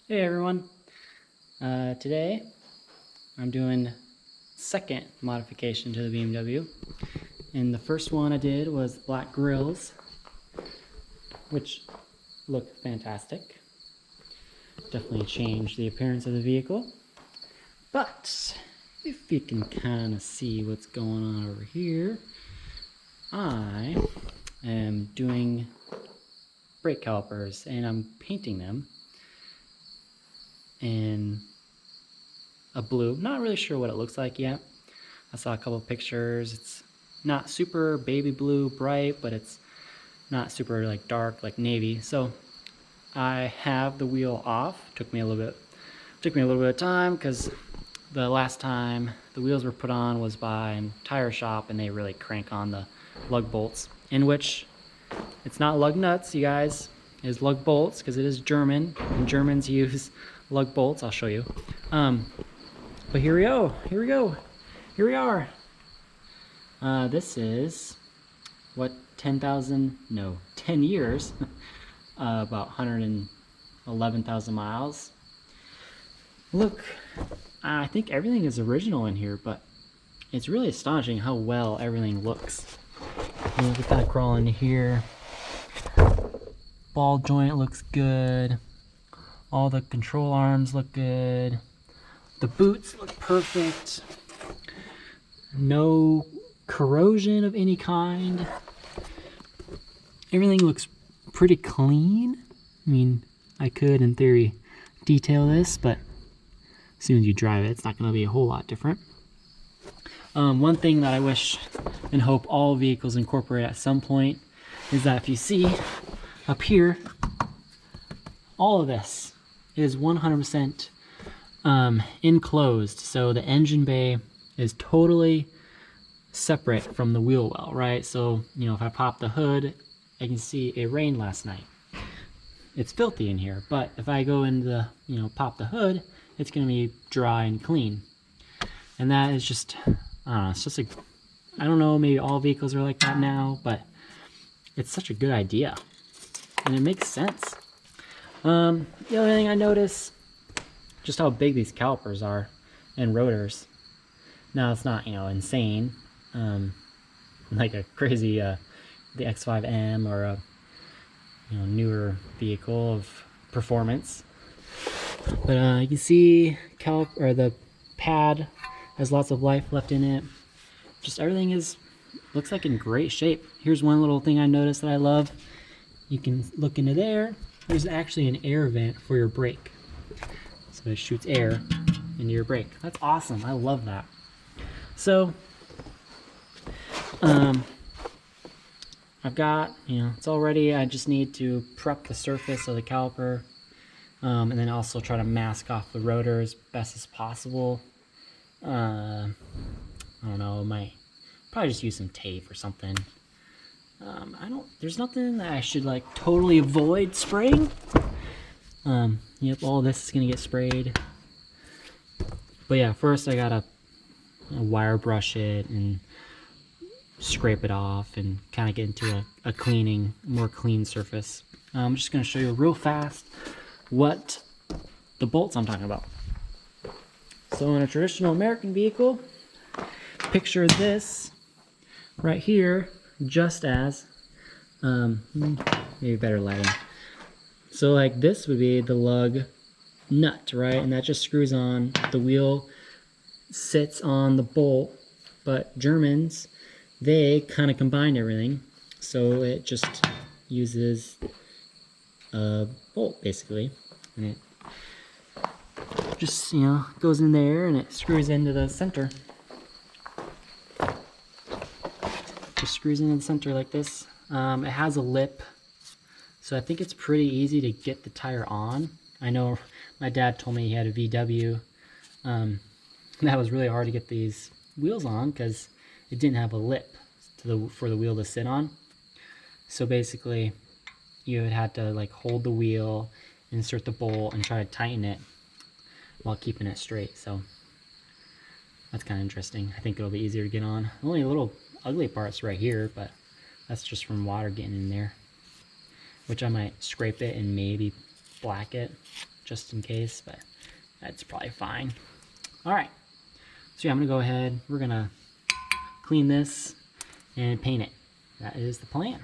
Hey everyone, today I'm doing second modification to the BMW, and the first one I did was black grills, which look fantastic. Definitely changed the appearance of the vehicle, but if you can kind of see what's going on over here, I am doing brake calipers and I'm painting them in a blue. Not really sure what it looks like yet. I saw a couple pictures. It's not super baby blue bright, but it's not super like dark like navy. So I have the wheel off. Took me a little bit of time because the last time the wheels were put on was by a tire shop and they really crank on the lug bolts, in which it's not lug nuts, you guys. It is lug bolts because it is German and Germans use lug bolts. I'll show you. But here we go. Here we are. This is what 10 years, about 111,000 miles. Look, I think everything is original in here, but it's really astonishing how well everything looks. Look at that crawl into here. Ball joint looks good. All the control arms look good. The boots look perfect. No corrosion of any kind. Everything looks pretty clean. I mean, I could, in theory, detail this, but as soon as you drive it, it's not going to be a whole lot different. One thing that I wish and hope all vehicles incorporate at some point is that if you see up here, all of this is 100% enclosed. So the engine bay is totally separate from the wheel well, right? So, you know, if I pop the hood, I can see it rained last night. It's filthy in here, but if I go into the, you know, pop the hood, it's going to be dry and clean. And that is just, I don't know, it's just I don't know, maybe all vehicles are like that now, but it's such a good idea. And it makes sense. The other thing I notice, just how big these calipers are and rotors. Now it's not, you know, insane, like a crazy the X5M or a, you know, newer vehicle of performance. But you can see the pad has lots of life left in it. Just everything looks like in great shape. Here's one little thing I noticed that I love. You can look into there. There's actually an air vent for your brake. So it shoots air into your brake. That's awesome. I love that. So, I've got, you know, it's all ready. I just need to prep the surface of the caliper, and then also try to mask off the rotor as best as possible. I don't know, might probably just use some tape or something. There's nothing that I should like totally avoid spraying. Yep, all this is gonna get sprayed. But yeah, first I gotta wire brush it and scrape it off and kind of get into a more clean surface. I'm just gonna show you real fast what the bolts I'm talking about. So in a traditional American vehicle, picture this right here just as maybe better lighting. So like this would be the lug nut, right? And that just screws on. The wheel sits on the bolt, but Germans, they kind of combine everything. So it just uses a bolt basically. And it just, you know, goes in there and it screws into the center. Just screws into the center like this. It has a lip, so I think it's pretty easy to get the tire on. I know my dad told me he had a VW. That was really hard to get these wheels on because it didn't have a lip for the wheel to sit on. So basically, you would have to like hold the wheel, insert the bolt, and try to tighten it while keeping it straight. So that's kind of interesting. I think it'll be easier to get on. Only a little ugly parts right here, but that's just from water getting in there, which I might scrape it and maybe black it. just in case, but that's probably fine. All right, so yeah, I'm gonna go ahead, we're gonna clean this and paint it. That is the plan.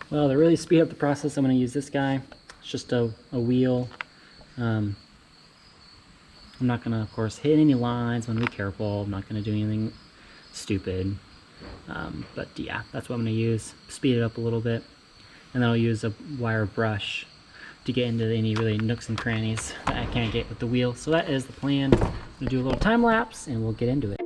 Well, to really speed up the process, I'm gonna use this guy. It's just a wheel. I'm not gonna, of course, hit any lines. I'm gonna be careful. I'm not gonna do anything stupid. But yeah, that's what I'm gonna use. Speed it up a little bit. And then I'll use a wire brush to get into any really nooks and crannies that I can't get with the wheel. So that is the plan. I'm gonna do a little time lapse and we'll get into it.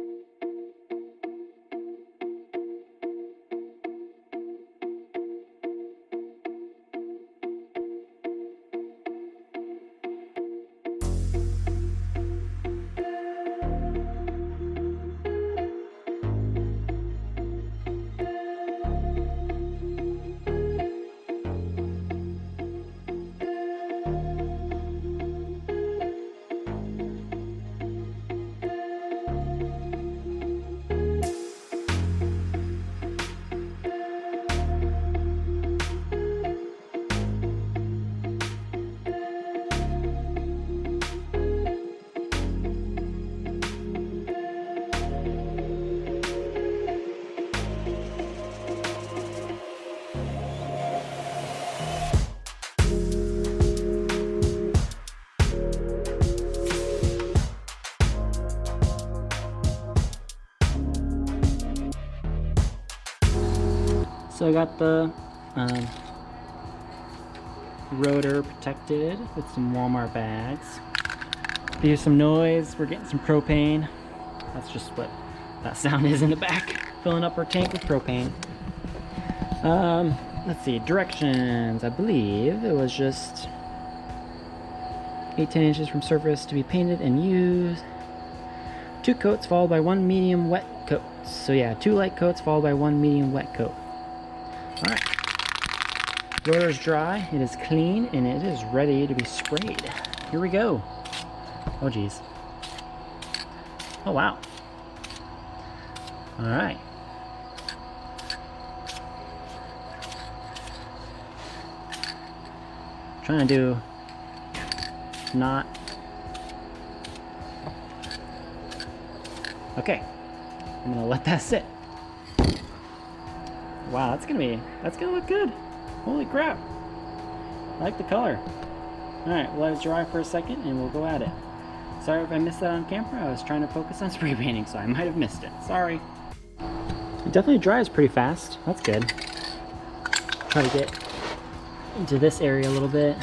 So I got the rotor protected with some Walmart bags. Here's some noise. We're getting some propane. That's just what that sound is in the back. Filling up our tank with propane. Let's see, directions. I believe it was just 8-10 inches from surface to be painted and used. 2 coats followed by 1 medium wet coat. So yeah, 2 light coats followed by 1 medium wet coat. Alright. Rotor is dry, it is clean, and it is ready to be sprayed. Here we go. Oh geez. Oh wow. Alright. Trying to do not. Okay. I'm gonna let that sit. Wow, that's gonna look good. Holy crap. I like the color. Alright, we'll let it dry for a second and we'll go at it. Sorry if I missed that on camera. I was trying to focus on spray painting, so I might have missed it. Sorry. It definitely dries pretty fast. That's good. Try to get into this area a little bit.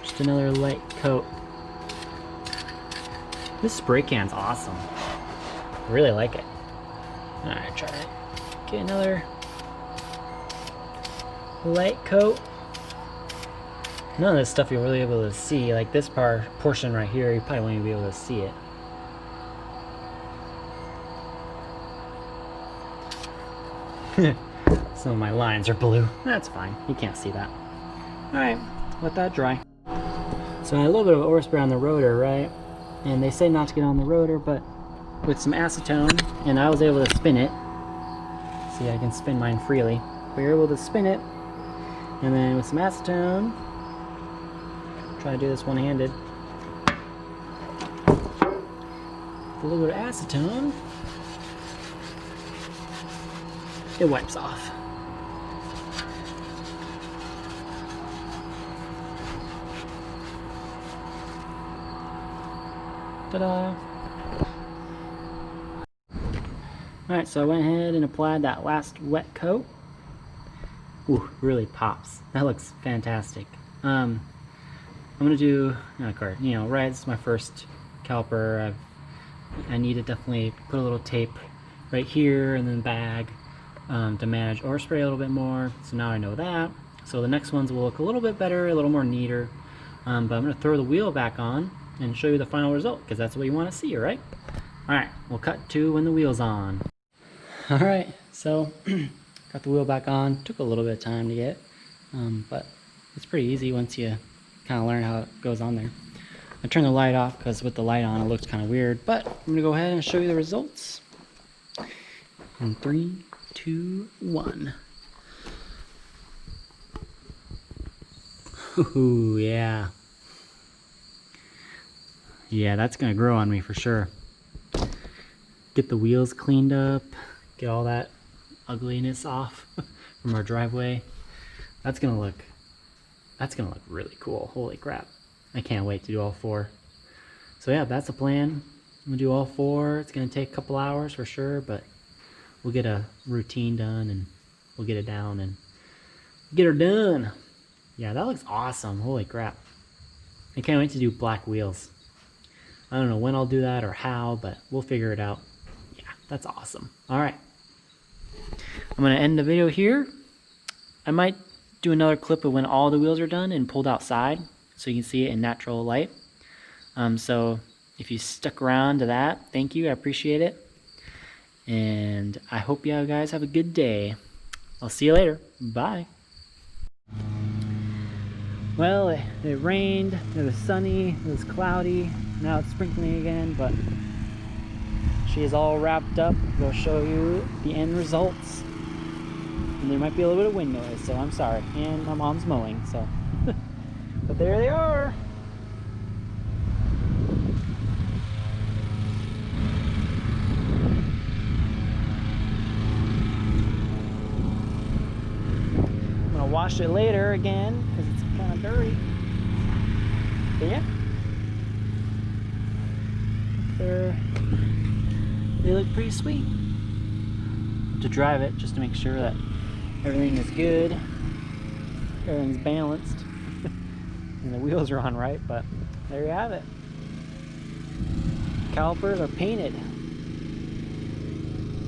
Just another light coat. This spray can's awesome. I really like it. Alright, try to get another light coat. None of this stuff you'll really be able to see. Like this portion right here, you probably won't even be able to see it. Some of my lines are blue. That's fine. You can't see that. Alright, let that dry. So I had a little bit of overspray on the rotor, right? And they say not to get on the rotor, but with some acetone, and I was able to spin it. See, I can spin mine freely. But you're able to spin it, and then with some acetone, try to do this one-handed. With a little bit of acetone, it wipes off. Ta-da! Alright, so I went ahead and applied that last wet coat. Ooh, really pops. That looks fantastic. I'm gonna do, right, this is my first caliper. I need to definitely put a little tape right here and then bag to manage overspray a little bit more. So now I know that. So the next ones will look a little bit better, a little more neater. But I'm gonna throw the wheel back on and show you the final result, because that's what you want to see, right? Alright, we'll cut to when the wheel's on. Alright, so got the wheel back on. Took a little bit of time to get, but it's pretty easy once you kind of learn how it goes on there. I turned the light off because with the light on it looked kind of weird, but I'm going to go ahead and show you the results. In 3, 2, 1. Ooh, yeah. Yeah, that's gonna grow on me for sure. Get the wheels cleaned up, get all that ugliness off from our driveway. That's gonna look really cool. Holy crap. I can't wait to do all 4. So yeah, that's the plan. I'm gonna do all 4. It's gonna take a couple hours for sure, but we'll get a routine done and we'll get it down and get her done. Yeah, that looks awesome. Holy crap. I can't wait to do black wheels. I don't know when I'll do that or how, but we'll figure it out. Yeah, that's awesome. All right. I'm gonna end the video here. I might do another clip of when all the wheels are done and pulled outside so you can see it in natural light. So if you stuck around to that, thank you, I appreciate it. And I hope you guys have a good day. I'll see you later. Bye. Well, it rained, it was sunny, it was cloudy, now it's sprinkling again, but she is all wrapped up. We'll show you the end results. And there might be a little bit of wind noise, so I'm sorry. And my mom's mowing, so. But there they are. I'm gonna wash it later again, because it's kind of dirty. But yeah. They look pretty sweet. To drive it, just to make sure that everything is good, everything's balanced, and the wheels are on right, but there you have it. Calipers are painted.